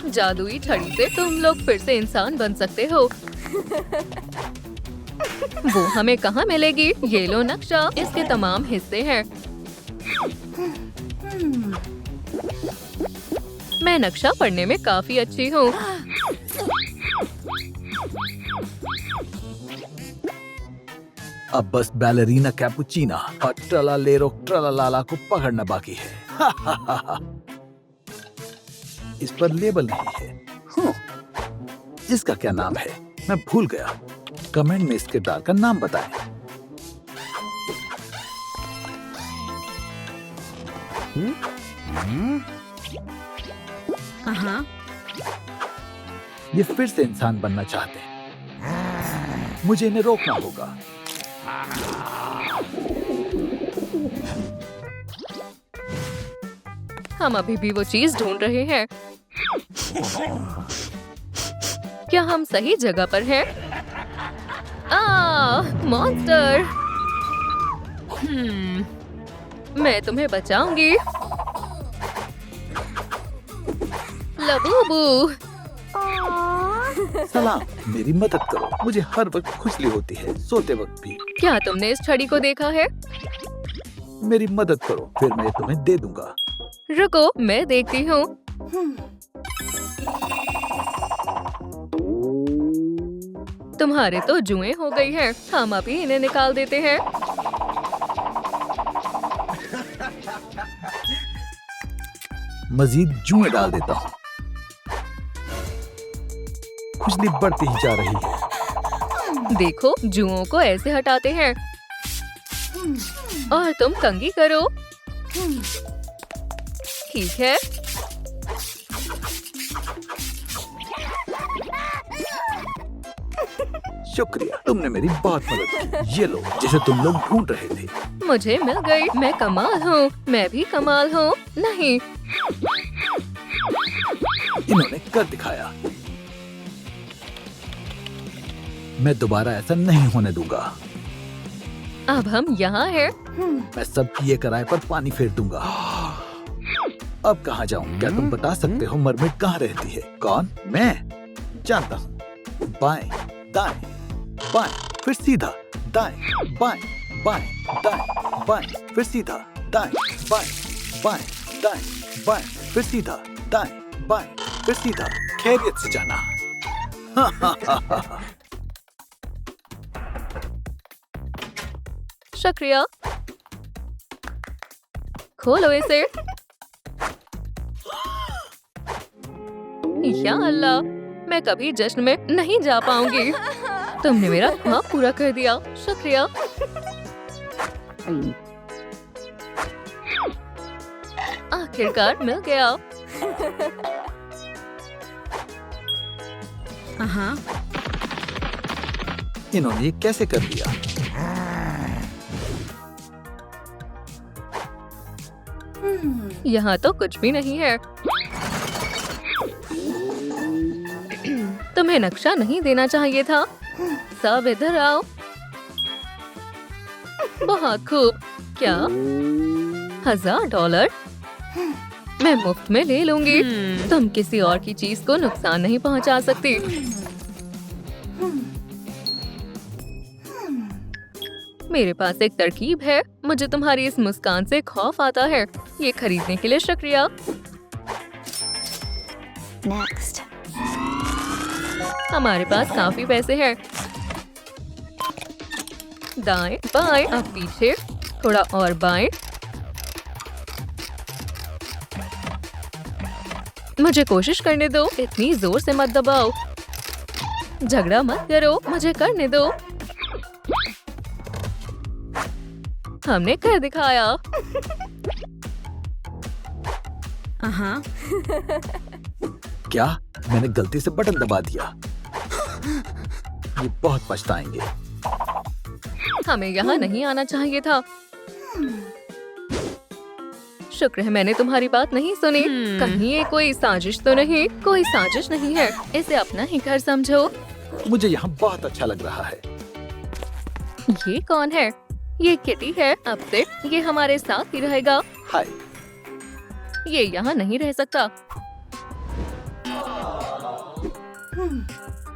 जादुई छड़ी से तुम लोग फिर से इंसान बन सकते हो। वो हमें कहाँ मिलेगी? ये लो नक्शा, इसके तमाम हिस्से हैं। मैं नक्शा पढ़ने में काफी अच्छी हूँ। अब बस बैलरीना कैपुचिना और ट्रलालेरो ट्रलालाला को पकड़ना बाकी है। इस पर लेबल नहीं है। इसका क्या नाम है? मैं भूल गया। कमेंट में इस किरदार का नाम बताएं। ये फिर से इंसान बनना चाहते हैं। मुझे इन्हें रोकना होगा। हम अभी भी वो चीज ढूंढ रहे हैं। क्या हम सही जगह पर हैं? मॉन्स्टर! मैं तुम्हें बचाऊंगी। लबूबू! सलाम, मेरी मदद करो। मुझे हर वक्त खुजली होती है, सोते वक्त भी। क्या तुमने इस छड़ी को देखा है? मेरी मदद करो, फिर मैं तुम्हें दे दूंगा। रुको, मैं देखती हूँ। तुम्हारे तो जुएं हो गई हैं। हम अभी इन्हें निकाल देते हैं। मजीद जुएं डाल देता हूँ। खुजली बढ़ती ही जा रही है। देखो, जुओं को ऐसे हटाते हैं। और तुम कंघी करो। ठीक है। शुक्रिया, तुमने मेरी बहुत मदद की। ये लो, जिसे तुम लोग ढूंढ रहे थे। मुझे मिल गई। मैं कमाल हूँ। मैं भी कमाल हूँ। नहीं, इन्होंने कर दिखाया। मैं दोबारा ऐसा नहीं होने दूंगा। अब हम यहाँ हैं। मैं सब किए कराए पर पानी फेर दूंगा। अब कहाँ जाऊँ? क्या तुम बता सकते हो मरमिट कहाँ रहती है? कौन? मैं जानता हूँ। बाएं, दाएं, बाएं, फिर सीधा, दाएं, बाएं, बाएं, दाएं, बाएं, फिर सीधा, दाएं, बाएं, बाएं, दाएं, बाएं, फिर सीधा, दाएं, बाएं, फिर सीधा। खैरियत से जाना। शुक्रिया। खोलो इसे। या अल्लाह, मैं कभी जश्न में नहीं जा पाऊंगी। तुमने मेरा ख्वाब पूरा कर दिया। शुक्रिया। आखिरकार मिल गया। इन्होंने ये कैसे कर दिया? यहाँ तो कुछ भी नहीं है। तुम्हें नक्शा नहीं देना चाहिए था। सब इधर आओ। बहुत खूब। क्या? $1000? मैं मुफ्त में ले लूंगी। तुम किसी और की चीज को नुकसान नहीं पहुंचा सकती। मेरे पास एक तरकीब है। मुझे तुम्हारी इस मुस्कान से खौफ आता है। ये खरीदने के लिए शुक्रिया। Next. हमारे पास काफी पैसे हैं। दाएं, बाएं, अब पीछे, थोड़ा और बाएं। मुझे कोशिश करने दो। इतनी जोर से मत दबाओ। झगड़ा मत करो। मुझे करने दो। हमने कर दिखाया। क्या? मैंने गलती से बटन दबा दिया। ये बहुत पछताएंगे। हमें यहाँ नहीं आना चाहिए था। शुक्र है मैंने तुम्हारी बात नहीं सुनी। कहीं ये कोई साजिश तो नहीं? कोई साजिश नहीं है। इसे अपना ही घर समझो। मुझे यहाँ बहुत अच्छा लग रहा है। ये कौन है? ये किटी है। अब से ये हमारे साथ ही रहेगा। हाय। ये यहाँ नहीं रह सकता।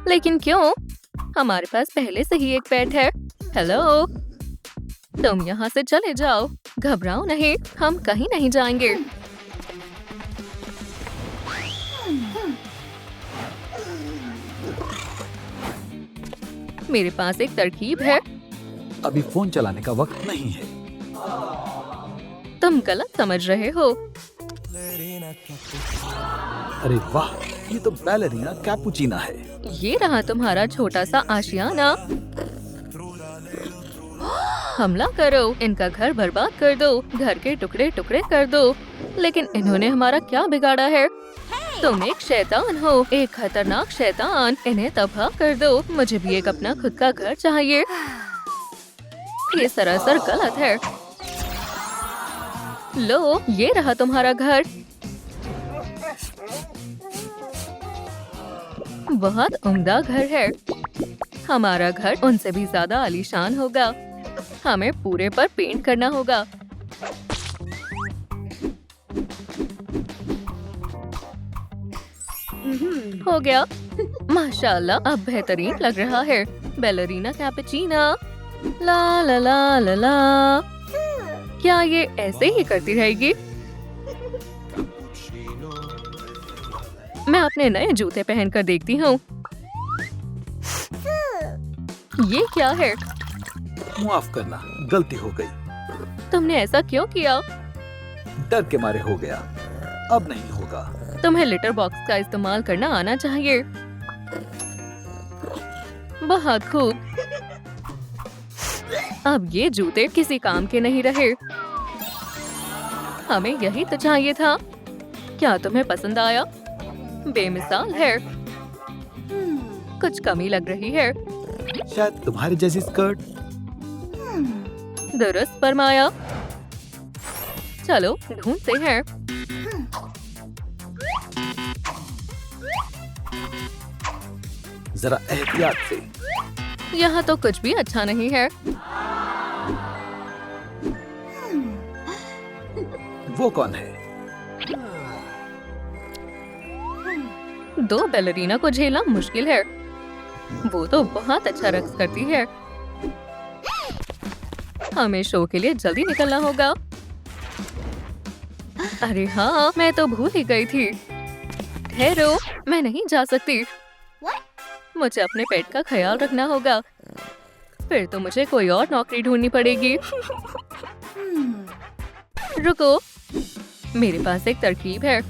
लेकिन क्यों? हमारे पास पहले से ही एक पेट है। हेलो, तुम यहाँ से चले जाओ। घबराओ नहीं, हम कहीं नहीं जाएंगे। मेरे पास एक तरकीब है। अभी फोन चलाने का वक्त नहीं है। तुम गलत समझ रहे हो। अरे वाह, ये तो बैलेरिना कैपुचिना है। ये रहा तुम्हारा छोटा सा आशियाना। हमला करो, इनका घर बर्बाद कर दो, घर के टुकड़े टुकड़े कर दो। लेकिन इन्होंने हमारा क्या बिगाड़ा है? तुम एक शैतान हो, एक खतरनाक शैतान। इन्हें तबाह कर दो। मुझे भी एक अपना खुद का घर चाहिए। ये सरासर गलत है। लो, ये रहा तुम्हारा घर। बहुत उम्दा घर है। हमारा घर उनसे भी ज्यादा आलीशान होगा। हमें पूरे पर पेंट करना होगा। हो गया। माशाल्लाह, अब बेहतरीन लग रहा है। बैलेरिना कैपुचिना। ला ला ला ला ला। क्या ये ऐसे ही करती रहेगी? मैं अपने नए जूते पहनकर देखती हूँ। ये क्या है? माफ करना, गलती हो गई। तुमने ऐसा क्यों किया? डर के मारे हो गया। अब नहीं होगा। तुम्हें लिटर बॉक्स का इस्तेमाल करना आना चाहिए। बहुत खूब। अब ये जूते किसी काम के नहीं रहे। हमें यही तो चाहिए था। क्या तुम्हें पसंद आया? बेमिसाल है। कुछ कमी लग रही है। शायद तुम्हारी जैसी स्कर्ट। दुरुस्त फरमाया। चलो ढूंढते हैं। जरा एहतियात से। यहाँ तो कुछ भी अच्छा नहीं है। वो कौन है? दो बैलेरिना को झेलना मुश्किल है। वो तो बहुत अच्छा रक्स करती है। हमें शो के लिए जल्दी निकलना होगा। अरे हाँ, मैं तो भूल ही गई थी। ठहरो, मैं नहीं जा सकती। मुझे अपने पेट का ख्याल रखना होगा। फिर तो मुझे कोई और नौकरी ढूंढनी पड़ेगी। रुको, मेरे पास एक तरकीब है।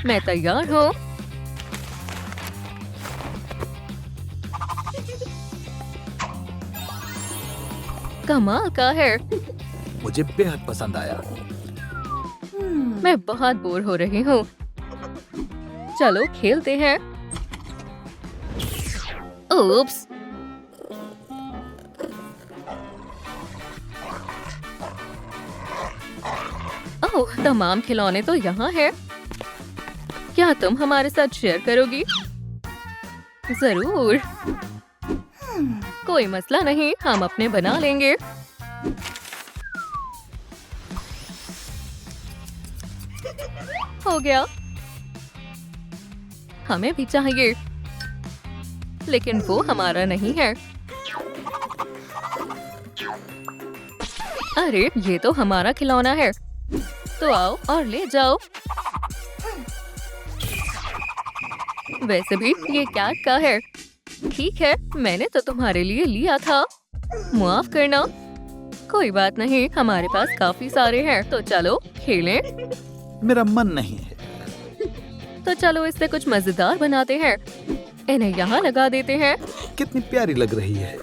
मैं तैयार हूँ। कमाल का है। मुझे बेहद पसंद आया। मैं बहुत बोर हो रही हूँ। चलो खेलते हैं। ओप्स। ओह, तमाम खिलौने तो यहाँ है। क्या तुम हमारे साथ शेयर करोगी? जरूर। कोई मसला नहीं, हम अपने बना लेंगे। हो गया। हमें भी चाहिए, लेकिन वो हमारा नहीं है। अरे, ये तो हमारा खिलौना है। तो आओ और ले जाओ। वैसे भी ये कैट का है। ठीक है, मैंने तो तुम्हारे लिए लिया था। माफ करना। कोई बात नहीं, हमारे पास काफी सारे हैं। तो चलो खेलें। मेरा मन नहीं है। तो चलो इससे कुछ मजेदार बनाते हैं। इन्हें यहाँ लगा देते हैं। कितनी प्यारी लग रही है।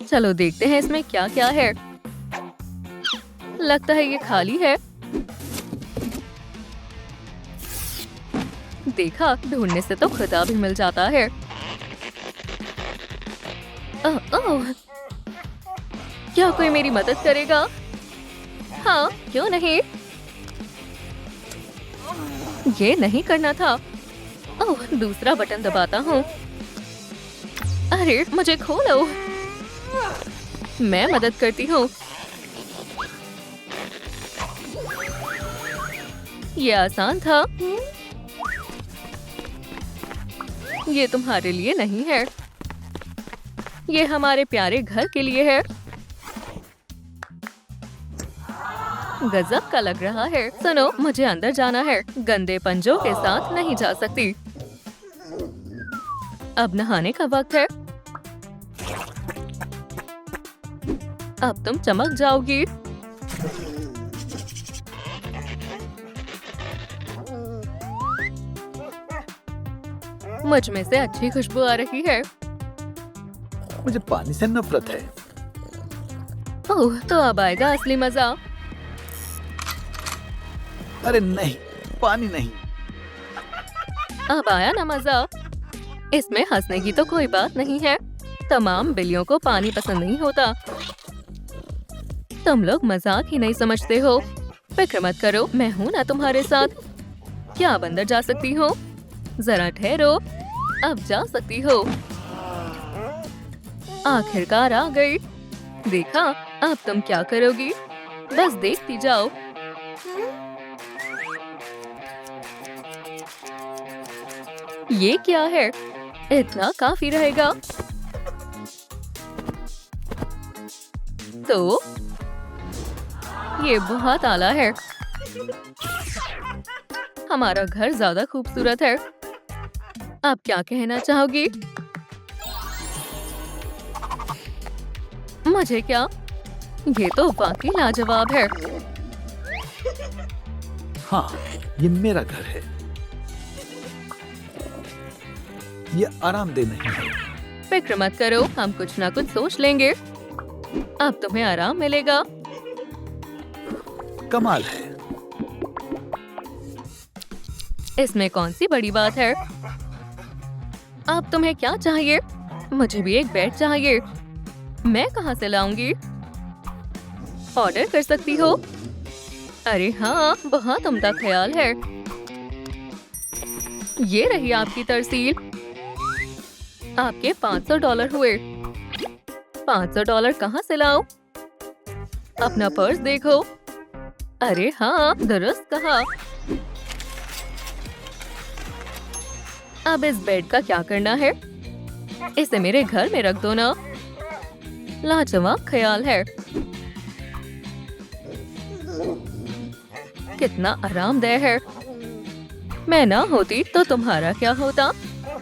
चलो देखते हैं इसमें क्या क्या है। लगता है ये खाली है। देखा, ढूंढने से तो खुदा भी मिल जाता है। ओह, क्या कोई मेरी मदद करेगा? हाँ, क्यों नहीं? ये नहीं करना था। ओह, दूसरा बटन दबाता हूँ। अरे, मुझे खोलो। मैं मदद करती हूँ। ये आसान था। ये तुम्हारे लिए नहीं है, ये हमारे प्यारे घर के लिए है। गजब का लग रहा है। सुनो, मुझे अंदर जाना है, गंदे पंजों के साथ नहीं जा सकती। अब नहाने का वक्त है। अब तुम चमक जाओगी। मुझ में से अच्छी खुशबू आ रही है। मुझे पानी से नफरत है। ओह, तो अब आएगा असली मजा। अरे नहीं, पानी नहीं। अब आया ना मजा। इसमें हंसने की तो कोई बात नहीं है। तमाम बिल्लियों को पानी पसंद नहीं होता। तुम लोग मजाक ही नहीं समझते हो। फिक्र मत करो, मैं हूँ ना तुम्हारे साथ। क्या अब अंदर जा सकती हो? जरा ठहरो, अब जा सकती हो। आखिरकार आ गई। देखा, अब तुम क्या करोगी? बस देखती जाओ। ये क्या है? इतना काफी रहेगा। तो ये बहुत आला है। हमारा घर ज्यादा खूबसूरत है। आप क्या कहना चाहोगी? मुझे क्या? ये तो वाकई लाजवाब है। हाँ, ये मेरा घर है। ये आरामदेह नहीं है। फिक्र मत करो, हम कुछ ना कुछ सोच लेंगे। अब तुम्हें आराम मिलेगा। कमाल है। इसमें कौन सी बड़ी बात है? अब तुम्हें क्या चाहिए? मुझे भी एक बेड चाहिए। मैं कहाँ से लाऊंगी? ऑर्डर कर सकती हो। अरे हाँ, बहुत उम्दा ख्याल है। ये रही आपकी तरसील। आपके $500 हुए। $500 कहाँ से लाऊं? अपना पर्स देखो। अरे हाँ, दुरुस्त कहा। अब इस बेड का क्या करना है? इसे मेरे घर में रख दो ना। लाजवाब ख्याल है। कितना आरामदेह है। मैं ना होती तो तुम्हारा क्या होता?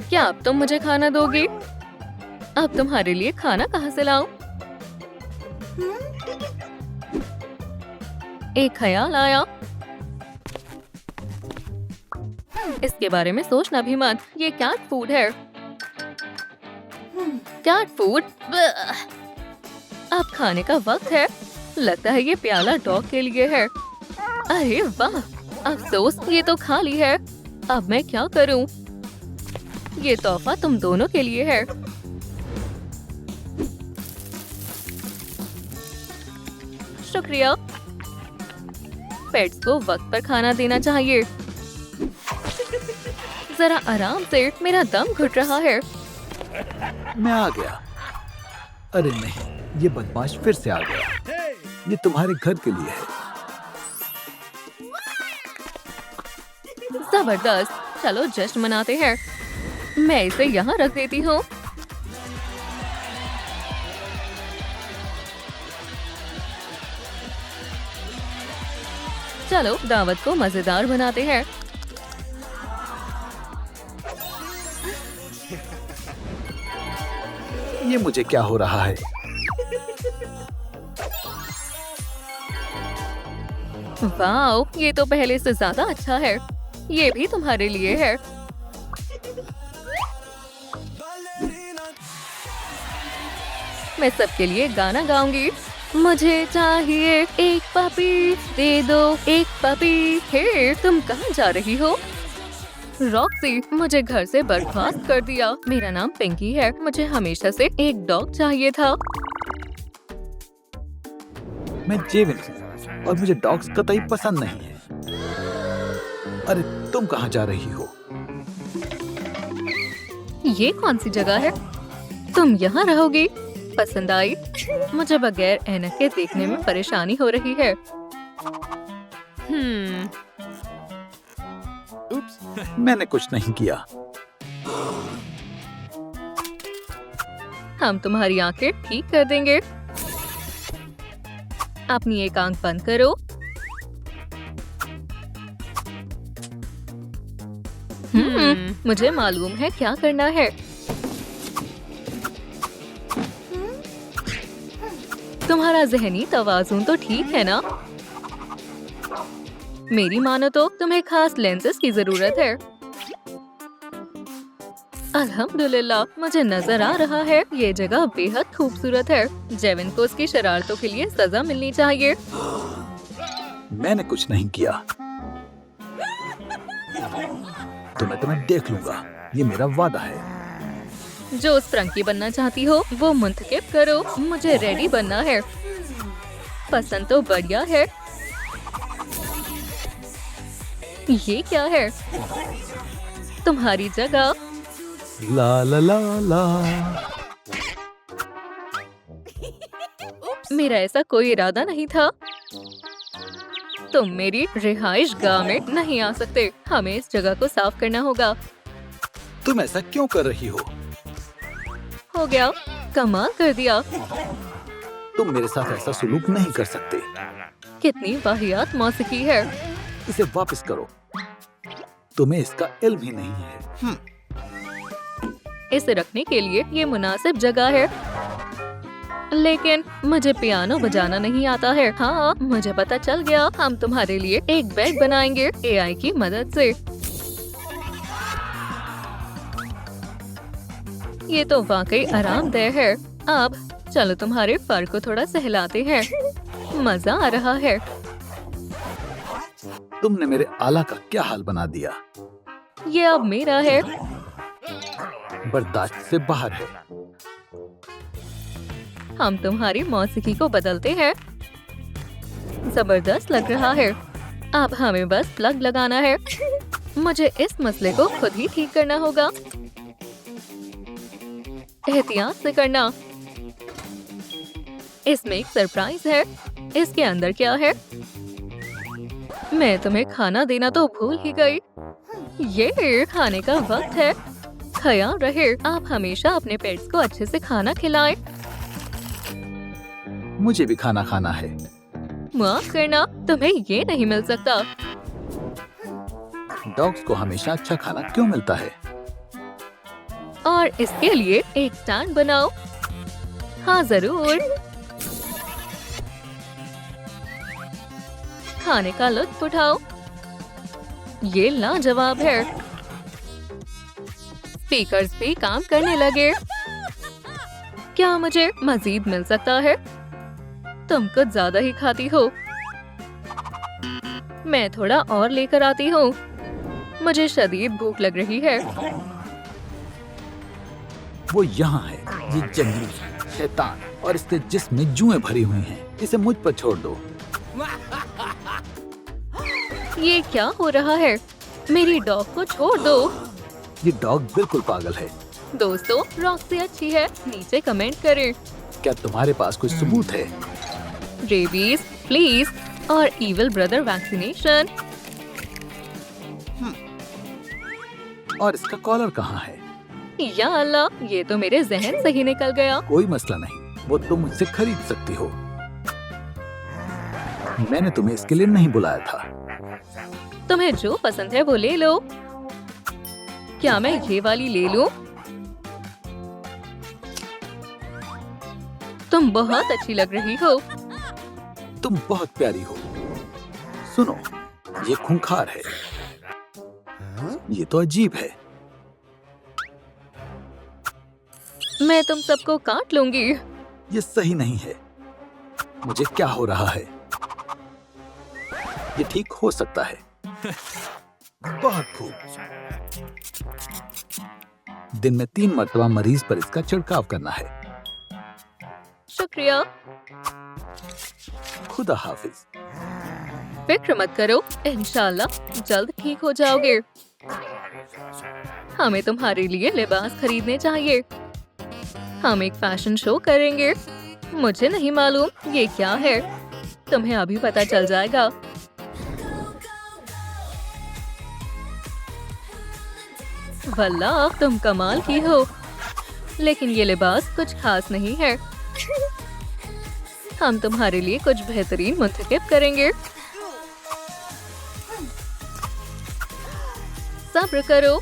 क्या अब तुम मुझे खाना दोगी? अब तुम्हारे लिए खाना कहाँ से लाऊं? एक ख्याल आया। इसके बारे में सोचना भी मत। ये कैट फूड है। Cat food? अब खाने का वक्त है। लगता है ये प्याला डॉग के लिए है। अरे वाह, अफसोस ये तो खाली है। अब मैं क्या करूं? ये तोहफा तुम दोनों के लिए है। शुक्रिया। पेट्स को वक्त पर खाना देना चाहिए। जरा आराम से, मेरा दम घुट रहा है। मैं आ गया। अरे नहीं, ये बदमाश फिर से आ गया। ये तुम्हारे घर के लिए है। जबरदस्त, चलो जश्न मनाते हैं। मैं इसे यहाँ रख देती हूँ। चलो दावत को मजेदार बनाते हैं। ये मुझे क्या हो रहा है? वाओ, ये तो पहले से ज्यादा अच्छा है। ये भी तुम्हारे लिए है। मैं सबके लिए गाना गाऊंगी। मुझे चाहिए एक पपी, दे दो एक पपी। हे, तुम कहाँ जा रही हो? रॉक्सी, मुझे घर से बर्खास्त कर दिया। मेरा नाम पिंकी है। मुझे हमेशा से एक डॉग चाहिए था। मैं जेविन हूँ और मुझे डॉग्स कतई पसंद नहीं है। अरे तुम कहाँ जा रही हो? ये कौन सी जगह है? तुम यहाँ रहोगी? पसंद आई? मुझे बगैर ऐनक के देखने में परेशानी हो रही है। मैंने कुछ नहीं किया। हम तुम्हारी आंखें ठीक कर देंगे। अपनी एक आंख बंद करो। मुझे मालूम है क्या करना है। तुम्हारा जहनी तवाज़ुन तो ठीक है ना? मेरी मानो तो तुम्हें खास लेंसेज की जरूरत है। अल्हम्दुलिल्लाह, मुझे नजर आ रहा है ये जगह बेहद खूबसूरत है। जेविन को उसकी शरारतों के लिए सजा मिलनी चाहिए। मैंने कुछ नहीं किया, तो मैं तुम्हें देख लूंगा, ये मेरा वादा है। जो स्प्रंकी बनना चाहती हो वो मुंतखब करो, मुझे रेडी बनना है। पसंद तो बढ़िया है। ये क्या है? तुम्हारी जगह। ला ला ला ला। मेरा ऐसा कोई इरादा नहीं था। तुम मेरी रिहाइश गाह में नहीं आ सकते। हमें इस जगह को साफ करना होगा। तुम ऐसा क्यों कर रही हो? हो गया, कमाल कर दिया। तुम मेरे साथ ऐसा सुलूक नहीं कर सकते। कितनी वाहियात मौसीकी है। इसे वापस करो। तुम्हें इसका इल्म ही नहीं है। इसे रखने के लिए ये मुनासिब जगह है, लेकिन मुझे पियानो बजाना नहीं आता है। हाँ, मुझे पता चल गया। हम तुम्हारे लिए एक बैग बनाएंगे एआई की मदद से। ये तो वाकई आरामदेह है। अब चलो तुम्हारे फर को थोड़ा सहलाते हैं। मजा आ रहा है। तुमने मेरे आला का क्या हाल बना दिया। ये अब मेरा है। बर्दाश्त से बाहर है। हम तुम्हारी मौसीकी को बदलते हैं। जबरदस्त लग रहा है। अब हमें बस प्लग लगाना है। मुझे इस मसले को खुद ही ठीक करना होगा। एहतियात से करना। इसमें एक सरप्राइज है। इसके अंदर क्या है? मैं तुम्हें खाना देना तो भूल ही गई। ये खाने का वक्त है। ख्याल रहे आप हमेशा अपने पेट्स को अच्छे से खाना खिलाएं। मुझे भी खाना खाना है। माफ करना, तुम्हें ये नहीं मिल सकता। डॉग्स को हमेशा अच्छा खाना क्यों मिलता है? और इसके लिए एक स्टैंड बनाओ। हाँ जरूर। खाने का लुत्फ उठाओ। ये लाजवाब है। स्पीकर्स भी काम करने लगे। क्या मुझे मजीद मिल सकता है? तुम कुछ ज्यादा ही खाती हो। मैं थोड़ा और लेकर आती हूँ। मुझे शदीद भूख लग रही है। वो यहाँ है, ये जंगली शैतान, और इसके जिस्म में जुएं भरी हुई हैं। इसे मुझ पर छोड़ दो। ये क्या हो रहा है? मेरी डॉग को छोड़ दो। ये डॉग बिल्कुल पागल है। दोस्तों, रॉक्सी अच्छी है, नीचे कमेंट करें। क्या तुम्हारे पास कोई सबूत है? रेबीज, प्लीज, और इविल ब्रदर वैक्सीनेशन। और इसका कॉलर कहाँ है? या अल्लाह, ये तो मेरे जहन से ही निकल गया। कोई मसला नहीं, वो तुम मुझसे खरीद सकती हो। मैंने तुम्हें इसके लिए नहीं बुलाया था। तुम्हें जो पसंद है वो ले लो। क्या मैं ये वाली ले लूं? तुम बहुत अच्छी लग रही हो। तुम बहुत प्यारी हो। सुनो, ये खूंखार है। ये तो अजीब है। मैं तुम सबको काट लूंगी। ये सही नहीं है। मुझे क्या हो रहा है? ये ठीक हो सकता है। बहुत खूब। दिन में 3 मरतबा मरीज पर इसका छिड़काव करना है। शुक्रिया। खुदा हाफिज। फिक्र मत करो, इंशाल्लाह जल्द ठीक हो जाओगे। हमें तुम्हारे लिए लिबास खरीदने चाहिए। हम एक फैशन शो करेंगे। मुझे नहीं मालूम ये क्या है। तुम्हें अभी पता चल जाएगा। वल्लाह, तुम कमाल की हो। लेकिन ये लिबास कुछ खास नहीं है। हम तुम्हारे लिए कुछ बेहतरीन मुंतखब करेंगे। सब्र करो।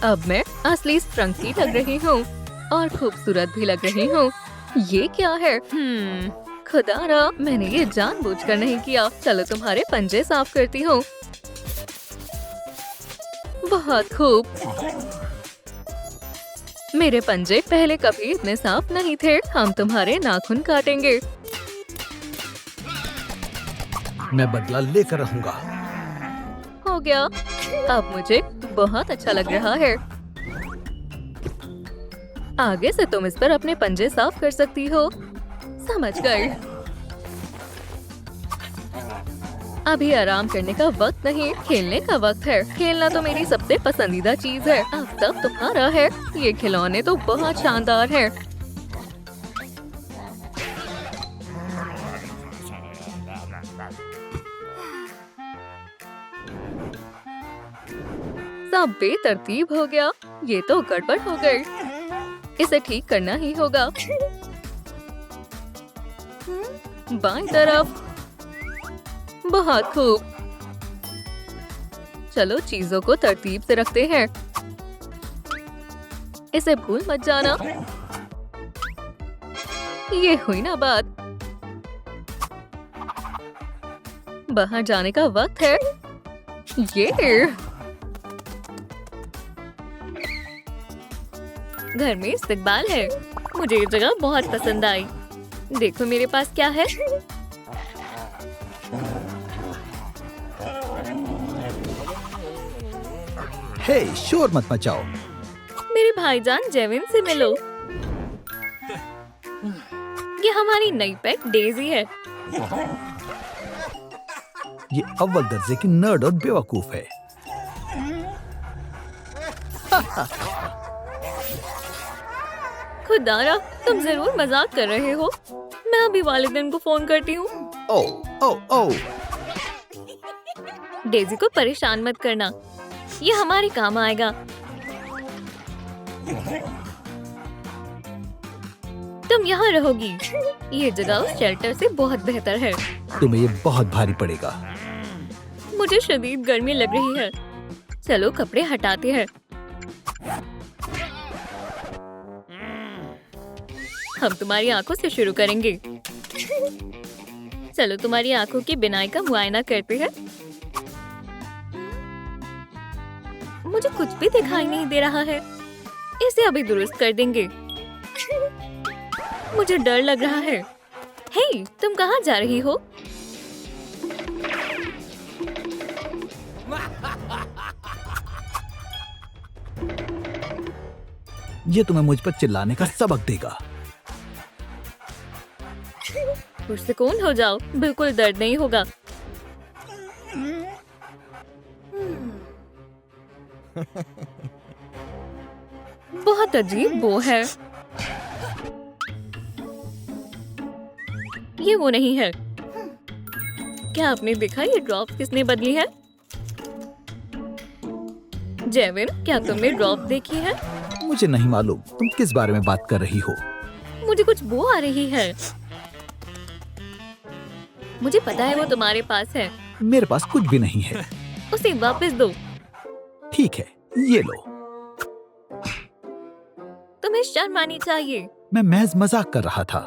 अब मैं असली स्प्रंकी लग रही हूँ और खूबसूरत भी लग रही हूँ। ये क्या है? खुदारा, मैंने ये जानबूझकर नहीं किया। चलो तुम्हारे पंजे साफ करती हूँ। बहुत खूब। मेरे पंजे पहले कभी इतने साफ नहीं थे। हम तुम्हारे नाखून काटेंगे। मैं बदला लेकर रहूंगा। हो गया। अब मुझे बहुत अच्छा लग रहा है। आगे से तुम इस पर अपने पंजे साफ कर सकती हो। समझ गए। अभी आराम करने का वक्त नहीं, खेलने का वक्त है। खेलना तो मेरी सबसे पसंदीदा चीज है। अब सब तुम्हारा है। ये खिलौने तो बहुत शानदार हैं। सब बेतरतीब हो गया। ये तो गड़बड़ हो गई। इसे ठीक करना ही होगा। बाईं तरफ। बहुत खूब। चलो चीजों को तरतीब से रखते हैं। इसे भूल मत जाना। ये हुई ना बात। बाहर जाने का वक्त है। ये घर में इस्तकबाल है। मुझे ये जगह बहुत पसंद आई। देखो मेरे पास क्या है। हे, शोर मत मचाओ। मेरे भाईजान जेविन से मिलो। ये हमारी नई पेट डेजी है। ये अव्वल दर्जे की नर्ड और बेवकूफ है। खुदारा, तुम जरूर मजाक कर रहे हो। मैं अभी वालिदैन को फोन करती हूँ। ओ ओ ओ। डेजी को परेशान मत करना। ये हमारे काम आएगा। तुम यहाँ रहोगी। ये जगह उस शेल्टर से बहुत बेहतर है। तुम्हें ये बहुत भारी पड़ेगा। मुझे शदीद गर्मी लग रही है। चलो कपड़े हटाते हैं। हम तुम्हारी आंखों से शुरू करेंगे। चलो तुम्हारी आंखों की बिनाई का मुआयना करते हैं। मुझे कुछ भी दिखाई नहीं दे रहा है। इसे अभी दुरुस्त कर देंगे। मुझे डर लग रहा है। हे, तुम कहाँ जा रही हो? ये तुम्हें मुझ पर चिल्लाने का सबक देगा। पुरसकून हो जाओ। बिल्कुल दर्द नहीं होगा। बहुत अजीब बो है। ये वो नहीं है। क्या आपने देखा ये ड्रॉप किसने बदली है? जेविन, क्या तुमने ड्रॉप देखी है? मुझे नहीं मालूम तुम किस बारे में बात कर रही हो। मुझे कुछ बो आ रही है। मुझे पता है वो तुम्हारे पास है। मेरे पास कुछ भी नहीं है। उसे वापस दो। ठीक है, ये लो। तुम्हें शर्म आनी चाहिए। मैं महज मजाक कर रहा था।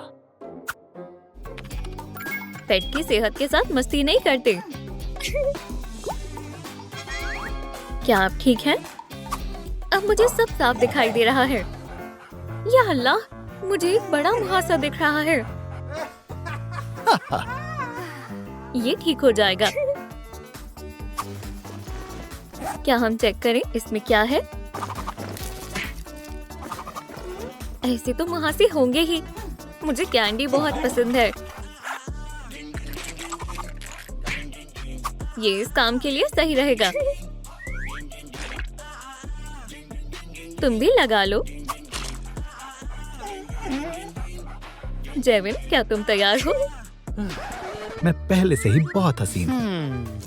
पेट की सेहत के साथ मस्ती नहीं करते। क्या आप ठीक हैं? अब मुझे सब साफ दिखाई दे रहा है। या अल्लाह, मुझे एक बड़ा मुहासा दिख रहा है। ये ठीक हो जाएगा। क्या हम चेक करें इसमें क्या है? ऐसे तो मुहासे होंगे ही। मुझे कैंडी बहुत पसंद है। ये इस काम के लिए सही रहेगा। तुम भी लगा लो। जेविन, क्या तुम तैयार हो? मैं पहले से ही बहुत हसीन हूँ।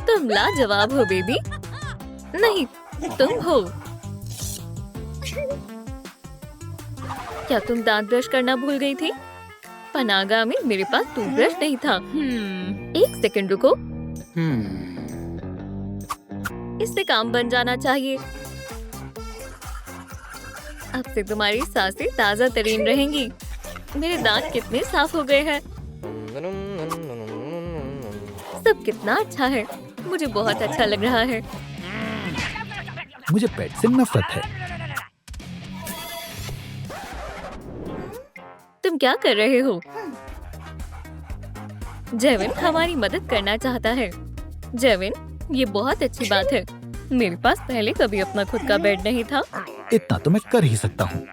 तुम लाजवाब हो बेबी। नहीं, तुम हो। क्या तुम दांत ब्रश करना भूल गई थी? पनागा में मेरे पास टूथब्रश नहीं था। एक सेकंड रुको। इससे काम बन जाना चाहिए। अब से तुम्हारी सांसें ताजा तरीन रहेंगी। मेरे दांत कितने साफ हो गए हैं। सब कितना अच्छा है। मुझे बहुत अच्छा लग रहा है। मुझे पेट से नफरत है। तुम क्या कर रहे हो? जेविन हमारी मदद करना चाहता है। जेविन, ये बहुत अच्छी बात है। मेरे पास पहले कभी अपना खुद का बेड नहीं था। इतना तो मैं कर ही सकता हूँ।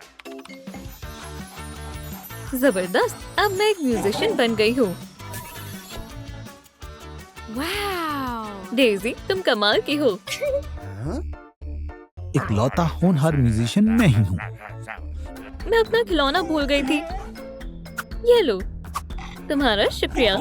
जबरदस्त, अब मैं एक म्यूजिशियन बन गई हूँ। डेज़ी, तुम कमाल की हो। इकलौता होनहार म्यूजिशियन मैं ही हूँ। मैं अपना खिलौना भूल गई थी। ये लो, तुम्हारा शुक्रिया।